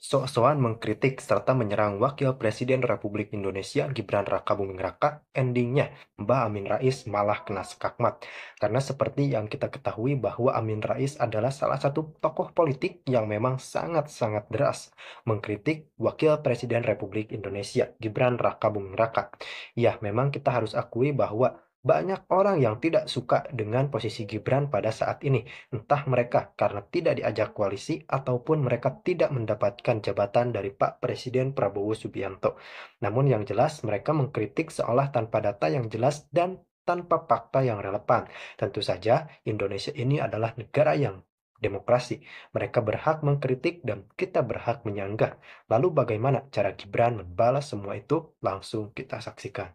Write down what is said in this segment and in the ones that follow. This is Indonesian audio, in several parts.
Sok-sokan mengkritik serta menyerang Wakil Presiden Republik Indonesia Gibran Rakabuming Raka, endingnya Mbak Amin Rais malah kena skakmat. Karena seperti yang kita ketahui bahwa Amin Rais adalah salah satu tokoh politik yang memang sangat-sangat deras mengkritik Wakil Presiden Republik Indonesia Gibran Rakabuming Raka. Ya, memang kita harus akui bahwa banyak orang yang tidak suka dengan posisi Gibran pada saat ini. Entah mereka karena tidak diajak koalisi ataupun mereka tidak mendapatkan jabatan dari Pak Presiden Prabowo Subianto. Namun yang jelas mereka mengkritik seolah tanpa data yang jelas dan tanpa fakta yang relevan. Tentu saja Indonesia ini adalah negara yang demokrasi. Mereka berhak mengkritik dan kita berhak menyanggah. Lalu bagaimana cara Gibran membalas semua itu? Langsung kita saksikan.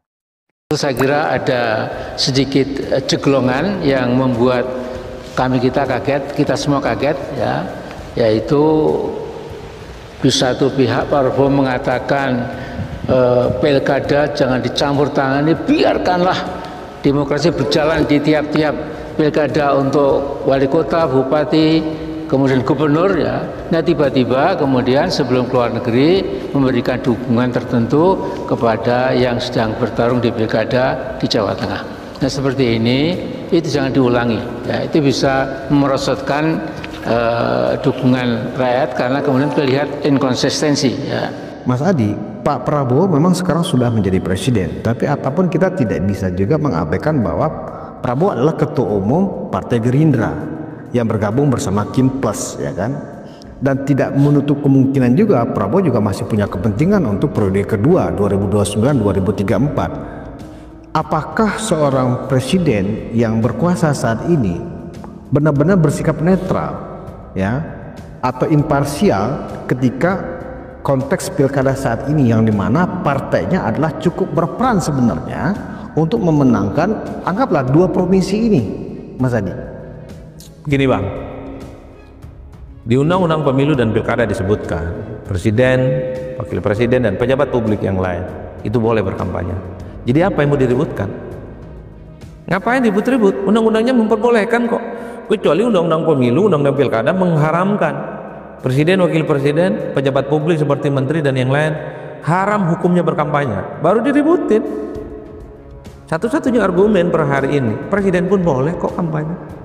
Saya kira ada sedikit ceglongan yang membuat kita kaget, kita semua kaget, ya, yaitu di satu pihak Pak Prabowo mengatakan pilkada jangan dicampur tangani, biarkanlah demokrasi berjalan di tiap-tiap pilkada untuk wali kota, bupati, kemudian gubernur, ya. Nah, tiba-tiba kemudian sebelum keluar negeri memberikan dukungan tertentu kepada yang sedang bertarung di pilkada di Jawa Tengah. Nah, seperti ini itu jangan diulangi, ya. Itu bisa merosotkan dukungan rakyat karena kemudian terlihat inkonsistensi, ya. Mas Adi, Pak Prabowo memang sekarang sudah menjadi presiden, tapi apapun kita tidak bisa juga mengabaikan bahwa Prabowo adalah ketua umum Partai Gerindra yang bergabung bersama Kim Plus, ya kan? Dan tidak menutup kemungkinan juga Prabowo juga masih punya kepentingan untuk periode kedua 2029-2034. Apakah seorang presiden yang berkuasa saat ini benar-benar bersikap netral, ya, atau imparsial ketika konteks pilkada saat ini yang dimana partainya adalah cukup berperan sebenarnya untuk memenangkan anggaplah 2 provinsi ini, Mas Adi? Gini Bang, di Undang-Undang Pemilu dan Pilkada disebutkan Presiden, Wakil Presiden, dan pejabat publik yang lain itu boleh berkampanye. Jadi apa yang mau diributkan? Ngapain ribut-ribut? Undang-undangnya memperbolehkan kok. Kecuali Undang-Undang Pemilu, Undang-Undang Pilkada mengharamkan Presiden, Wakil Presiden, pejabat publik seperti Menteri dan yang lain haram hukumnya berkampanye, baru diributin. Satu-satunya argumen per hari ini, Presiden pun boleh kok kampanye.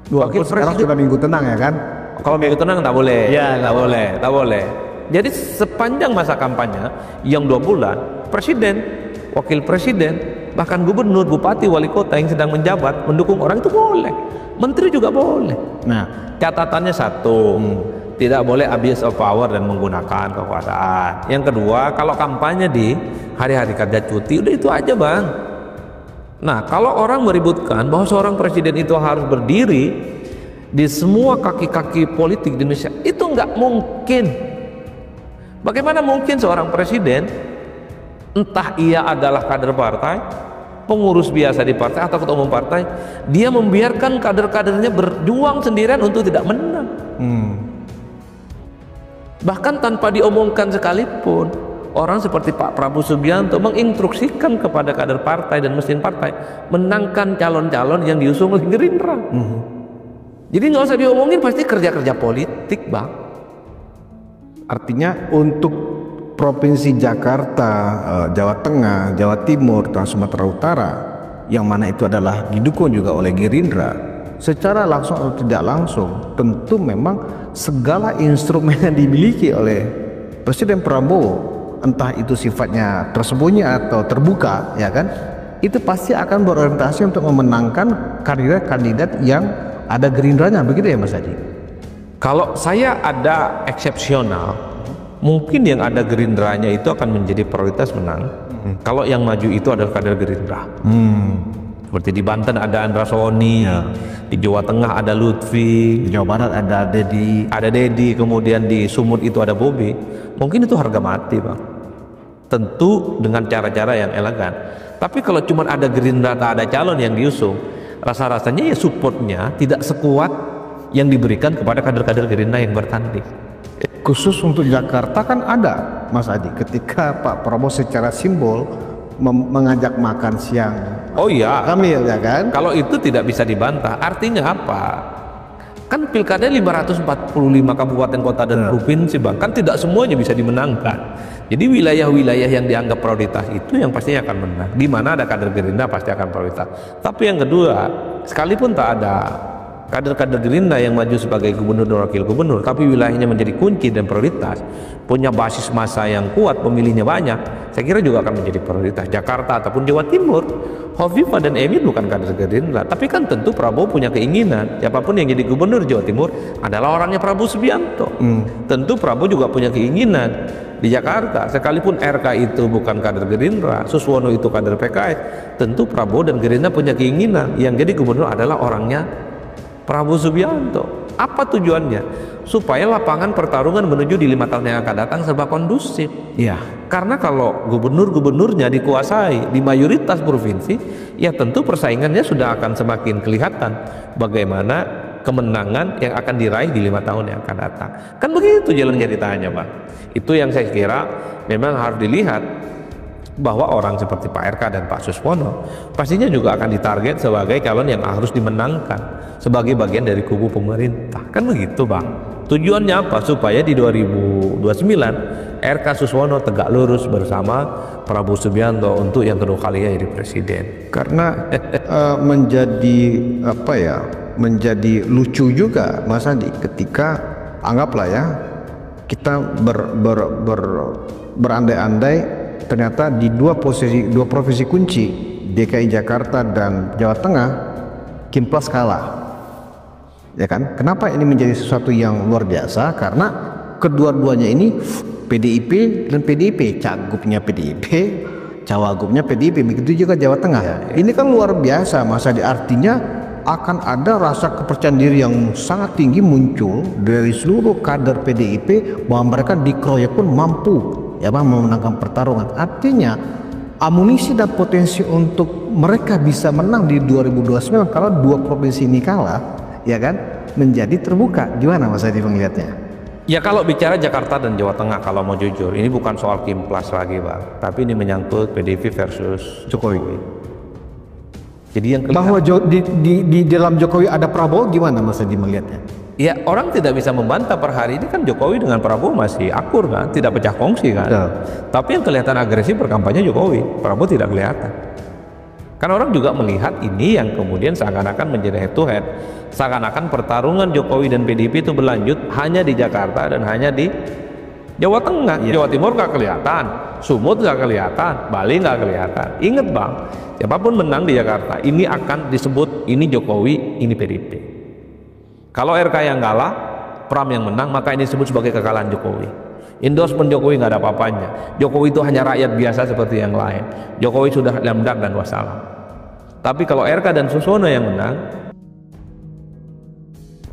Wakil sekarang sudah minggu tenang, ya kan? Kalau minggu tenang tak boleh. Ya, tak boleh, tak boleh. Jadi sepanjang masa kampanye yang 2 bulan, Presiden, Wakil Presiden, bahkan gubernur, bupati, wali kota yang sedang menjabat mendukung orang itu boleh. Menteri juga boleh. Nah, catatannya satu, tidak boleh abuse of power dan menggunakan kekuasaan. Yang kedua, kalau kampanye di hari-hari kerja cuti, udah itu aja Bang. Nah, kalau orang meributkan bahwa seorang presiden itu harus berdiri di semua kaki-kaki politik di Indonesia, itu nggak mungkin. Bagaimana mungkin seorang presiden, entah ia adalah kader partai, pengurus biasa di partai atau ketua umum partai, dia membiarkan kader-kadernya berjuang sendirian untuk tidak menang. Bahkan tanpa diomongkan sekalipun, orang seperti Pak Prabowo Subianto menginstruksikan kepada kader partai dan mesin partai menangkan calon-calon yang diusung oleh Gerindra. Jadi nggak usah diomongin, pasti kerja-kerja politik Bang. Artinya untuk Provinsi Jakarta, Jawa Tengah, Jawa Timur, dan Sumatera Utara, yang mana itu adalah didukung juga oleh Gerindra, secara langsung atau tidak langsung, tentu memang segala instrumen yang dimiliki oleh Presiden Prabowo, entah itu sifatnya tersembunyi atau terbuka, ya kan, itu pasti akan berorientasi untuk memenangkan kandidat-kandidat yang ada Gerindranya, begitu ya Mas Adi? Kalau saya ada eksepsional, mungkin yang ada Gerindranya itu akan menjadi prioritas menang. Kalau yang maju itu adalah kader Gerindra. Seperti di Banten ada Andra Soni, ya. Di Jawa Tengah ada Lutfi, di Jawa Barat ada Dedi, kemudian di Sumut itu ada Bobi. Mungkin itu harga mati Bang. Tentu dengan cara-cara yang elegan. Tapi kalau cuma ada Gerindra, tak ada calon yang diusung, rasa-rasanya ya supportnya tidak sekuat yang diberikan kepada kader-kader Gerindra yang bertanding. Khusus untuk Jakarta kan ada Mas Adi, ketika Pak Prabowo secara simbol mengajak makan siang Oh iya, Kamil, ya kan? Kalau itu tidak bisa dibantah. Artinya apa? Kan pilkada 545 kabupaten kota dan provinsi Bang, kan tidak semuanya bisa dimenangkan. Jadi wilayah-wilayah yang dianggap prioritas itu yang pastinya akan menang. Di mana ada kader Gerindra pasti akan prioritas. Tapi yang kedua, sekalipun tak ada kader-kader Gerindra yang maju sebagai gubernur dan wakil gubernur, tapi wilayahnya menjadi kunci dan prioritas, punya basis massa yang kuat, pemilihnya banyak, saya kira juga akan menjadi prioritas. Jakarta ataupun Jawa Timur, Hovifah dan Emil bukan kader Gerindra, tapi kan tentu Prabowo punya keinginan siapapun yang jadi gubernur Jawa Timur adalah orangnya Prabowo Subianto. Tentu Prabowo juga punya keinginan di Jakarta, sekalipun RK itu bukan kader Gerindra, Suswono itu kader PKS, tentu Prabowo dan Gerindra punya keinginan yang jadi gubernur adalah orangnya Prabowo Subianto. Apa tujuannya? Supaya lapangan pertarungan menuju di 5 tahun yang akan datang serba kondusif. Ya. Karena kalau gubernur-gubernurnya dikuasai di mayoritas provinsi, ya tentu persaingannya sudah akan semakin kelihatan bagaimana kemenangan yang akan diraih di 5 tahun yang akan datang. Kan begitu jalan ceritanya, Bang. Itu yang saya kira memang harus dilihat, bahwa orang seperti Pak RK dan Pak Suswono pastinya juga akan ditarget sebagai calon yang harus dimenangkan sebagai bagian dari kubu pemerintah. Kan begitu, Bang. Tujuannya apa? Supaya di 2029 RK Suswono tegak lurus bersama Prabowo Subianto untuk yang kedua kalinya jadi presiden. Karena menjadi apa ya, menjadi lucu juga Mas Andi ketika anggaplah ya kita berandai-andai ternyata di dua provinsi kunci DKI Jakarta dan Jawa Tengah Kimplas kalah. Ya kan? Kenapa ini menjadi sesuatu yang luar biasa? Karena kedua-duanya ini PDIP dan PDIP, cagupnya PDIP, cawagupnya PDIP, begitu juga Jawa Tengah. Ya. Ini kan luar biasa, Mas Adi. Artinya akan ada rasa kepercayaan diri yang sangat tinggi muncul dari seluruh kader PDIP bahwa mereka dikeroyok pun mampu ya Bang memenangkan pertarungan. Artinya amunisi dan potensi untuk mereka bisa menang di 2029 kalau dua provinsi ini kalah, ya kan, menjadi terbuka. Gimana Mas Adi melihatnya? Ya kalau bicara Jakarta dan Jawa Tengah, kalau mau jujur, ini bukan soal Kimplas lagi, Bang, tapi ini menyangkut PDIP versus Jokowi. Jadi yang bahwa di dalam Jokowi ada Prabowo, gimana Mas Adi melihatnya? Ya orang tidak bisa membantah per hari ini kan Jokowi dengan Prabowo masih akur kan, tidak pecah kongsi kan. Tapi yang kelihatan agresif berkampanye Jokowi, Prabowo tidak kelihatan. Kan orang juga melihat ini yang kemudian seakan-akan menjadi head to head, seakan-akan pertarungan Jokowi dan PDIP itu berlanjut hanya di Jakarta dan hanya di Jawa Tengah. Jawa Timur nggak kelihatan, Sumut nggak kelihatan, Bali nggak kelihatan. Ingat Bang, siapapun menang di Jakarta ini akan disebut ini Jokowi, ini PDIP. Kalau RK yang kalah, Pram yang menang, maka ini disebut sebagai kekalahan Jokowi. Endorsement Jokowi nggak ada apa-apanya. Jokowi itu hanya rakyat biasa seperti yang lain. Jokowi sudah lamdak dan wassalam. Tapi kalau RK dan Suswono yang menang,